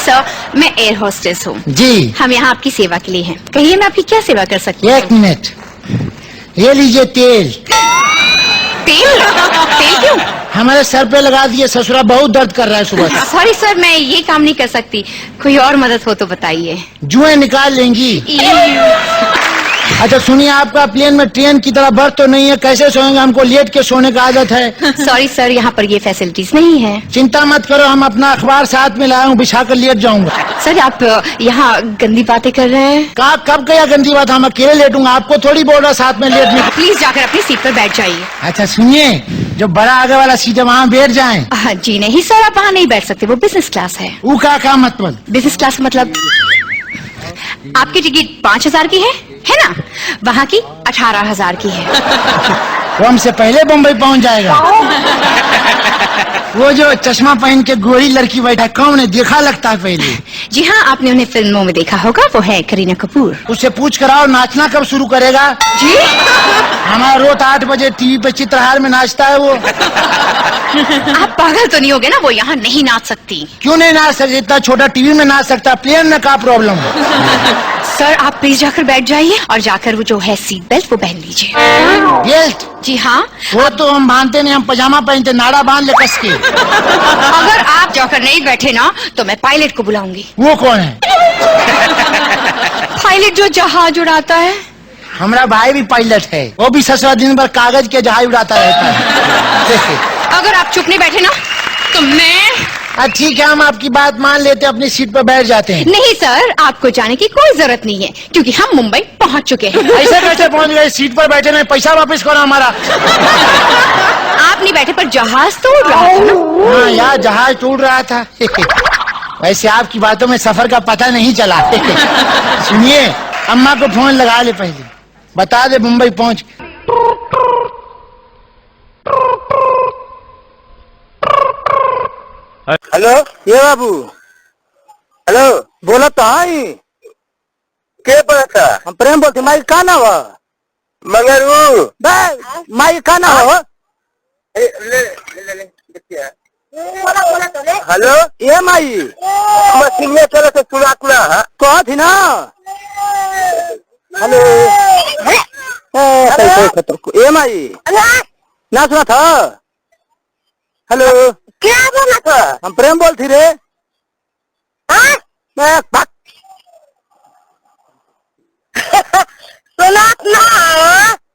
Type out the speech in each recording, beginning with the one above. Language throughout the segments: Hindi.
सर, मैं एयर होस्टेस हूँ जी। हम यहाँ आपकी सेवा के लिए हैं। कहिए मैं आपकी क्या सेवा कर सकती हूँ? 1 मिनट, ये लीजिए तेल। तेल? तेल क्यों? हमारे सर पे लगा दिए, ससुरा बहुत दर्द कर रहा है सुबह से। सॉरी सर, मैं ये काम नहीं कर सकती। कोई और मदद हो तो बताइए। जुएं निकाल लेंगी? अच्छा सुनिए, आपका प्लेन में ट्रेन की तरह बर्थ तो नहीं है, कैसे सोएंगे? हमको लेट के सोने का आदत है। सॉरी सर, यहाँ पर ये फैसिलिटीज नहीं है। चिंता मत करो, हम अपना अखबार साथ में लाया हूँ, बिछा कर लेट जाऊंगा। सर आप यहाँ गंदी बातें कर रहे हैं। कब गया गंदी बात? हम अकेले लेटूंगा, आपको थोड़ी बोल रहा साथ में लेटने को। प्लीज जाकर अपनी सीट पर बैठ जाइए। अच्छा सुनिए, जो बड़ा आगे वाला सीट है वहाँ बैठ जाएं। जी नहीं सर, आप वहाँ नहीं बैठ सकते, वो बिजनेस क्लास है। वो क्या मतलब? बिजनेस क्लास मतलब आपकी टिकट 5,000 की है ना? वहाँ की 18,000 की है। वो हमसे पहले बम्बई पहुँच जाएगा। वो जो चश्मा पहन के गोरी लड़की बैठा, कौन है? देखा लगता है पहले। जी हाँ, आपने उन्हें फिल्मों में देखा होगा, वो है करीना कपूर। उससे पूछ कर आओ, नाचना कब शुरू करेगा? जी हमारा रोज 8 बजे टीवी पे चित्रहार में नाचता है वो। आप पागल तो नहीं हो गए ना? वो यहाँ नहीं नाच सकती। क्यों नहीं नाच सकती? इतना छोटा टीवी में नाच सकता, प्लेन में क्या प्रॉब्लम है? सर आप प्लीज जाकर बैठ जाइए और जाकर वो जो है सीट बेल्ट वो पहन लीजिए। बेल्ट? जी हाँ। वो तो हम बांधते नहीं, हम पजामा पहनते, नाड़ा बांध ले कस के। अगर आप जाकर नहीं बैठे ना तो मैं पायलट को बुलाऊंगी। वो कौन है? पायलट जो जहाज उड़ाता है। हमारा भाई भी पायलट है, वो भी ससुरा दिन भर कागज के जहाज उड़ाता रहता है। अगर आप चुप नहीं बैठे ना तो मैं ठीक है, हम आपकी बात मान लेते हैं, अपनी सीट पर बैठ जाते हैं। नहीं सर, आपको जाने की कोई जरूरत नहीं है क्योंकि हम मुंबई पहुंच चुके हैं। ऐसे कैसे पहुंच गए? सीट पर बैठे नहीं, पैसा वापस करो हमारा। आप नहीं बैठे पर जहाज तो उड़ रहा था ना? हाँ यार, जहाज टूट रहा था। वैसे आपकी बातों में सफर का पता नहीं चला। सुनिए, अम्मा को फोन लगा ले, पहले बता दे मुंबई पहुंच। हेलो, ये बाबू। हेलो, बोला तो आई के पता? हम प्रेम बोलते। माई का ना हुआ? मगर वो माई का ना हुआ? हेलो, ये माई मशीनिया चलो तो सुना कहा थी ना। हेलो, ये माई ना सुना था? हेलो, क्या बोला था? हम प्रेम बोलती रे। सुना ना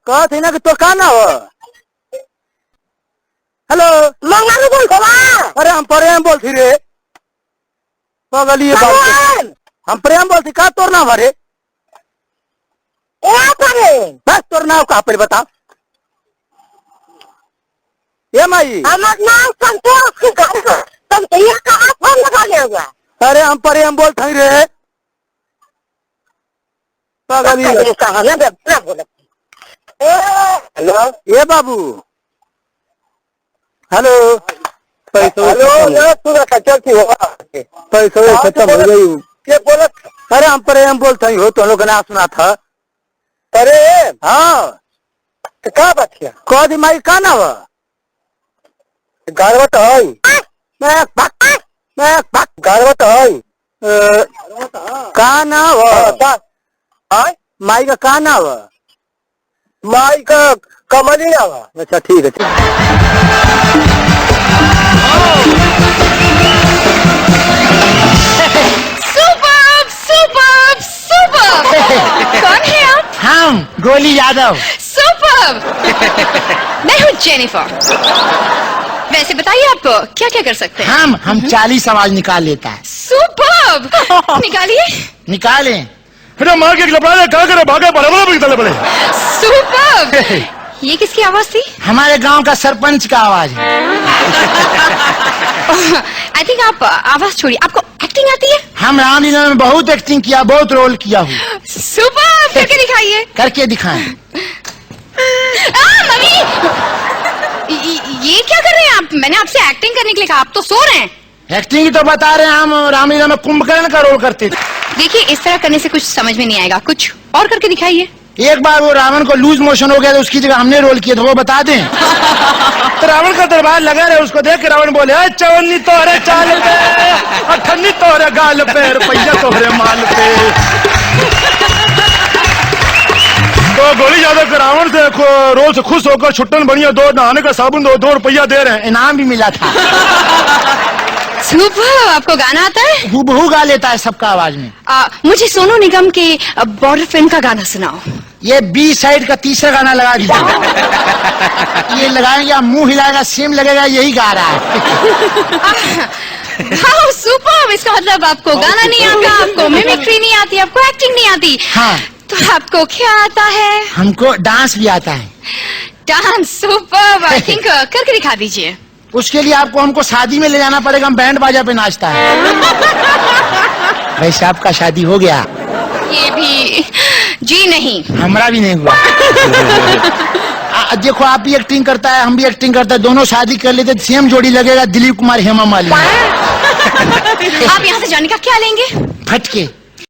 कहा थी ना कि तो का ना हो? हेलो, मंगल बोलते बा? अरे हम प्रेम बोलती रे। पागल ये बात, हम प्रेम बोलती। का तोर नाम हरे? बस तोर नाम कहा पर बता। ये माई नाम संतोष के घर को तुम ये कहाँ फोन लगा लेगा? अरे हम पर हम बोल थी रे। हेलो, ये बाबू। हेलो, पैसा खत्म हो गई। क्या बोला? अरे हम पर हम बोल थी हो, तो लोग ना सुना था। अरे हाँ, क्या बात किया? कह दी माई का ना हुआ? गारवट है गारवट है का ना हुआ? माई का का ना हुआ? माई का कमल ही हुआ। अच्छा ठीक है। Super super super. कौन है आप? हम गोली यादव। सुपर। मैं हूँ जेनिफर। वैसे बताइए आप क्या क्या कर सकते हैं? हम 40 आवाज निकाल लेता है। सुपर। निकालिए। निकालें? मार के क्या करे, भागे पड़े। सुपर। ये किसकी आवाज थी? हमारे गांव का सरपंच का आवाज है। आई थिंक आप आवाज छोड़िए, आपको एक्टिंग आती है? हम रामलीला में बहुत एक्टिंग किया, बहुत रोल किया हूँ। सुपर, करके दिखाइए। करके दिखाएं? मम्मी, ये क्या कर रहे हैं आप? मैंने आपसे एक्टिंग करने के लिए कहा, आप तो सो रहे हैं। एक्टिंग ही तो बता रहे हैं, हम रामलीला में कुंभकर्ण का रोल करते थे। देखिए, इस तरह करने से कुछ समझ में नहीं आएगा, कुछ और करके दिखाइए। एक बार वो रावण को लूज मोशन हो गया तो उसकी जगह हमने रोल किया, तो वो बता दें। तो रावण का दरबार लगा रहे, उसको देख के रावण बोले चवन्नी तोहरे चाल पे, अठन्नी तोहरे गाल पे, रुपया तोहरे माल पे। तो गोली यादव के रावण से रोज खुश होकर छुट्टन बढ़िया 2 नहाने का साबुन 2 रुपया दे रहे हैं। इनाम भी मिला था। सुपर, आपको गाना आता है? हूबहू गा लेता है सबका आवाज में। मुझे सोनू निगम के बॉर्डर फिल्म का गाना सुनाओ। ये बी साइड का तीसरा गाना लगा दीजिए। ये लगाएंगे, आप मुंह हिलाएगा, सेम लगेगा यही गा रहा है। वाह सुपर, इसका मतलब आपको गाना नहीं आता, आपको मिमिक्री नहीं आती, आपको एक्टिंग नहीं आती। हाँ। तो आपको क्या आता है? हमको डांस भी आता है। डांस, सुपर, आई थिंक करके दिखा दीजिए। उसके लिए आपको हमको शादी में ले जाना पड़ेगा, हम बैंड बाजा पे नाचता है। वैसे आपका शादी हो गया? ये भी जी नहीं, हमारा भी नहीं हुआ। देखो, आप भी एक्टिंग करता है, हम भी एक्टिंग करता है, दोनों शादी कर लेते सेम जोड़ी लगेगा, दिलीप कुमार हेमा मालिनी। आप यहाँ से जाने का क्या लेंगे? फटके।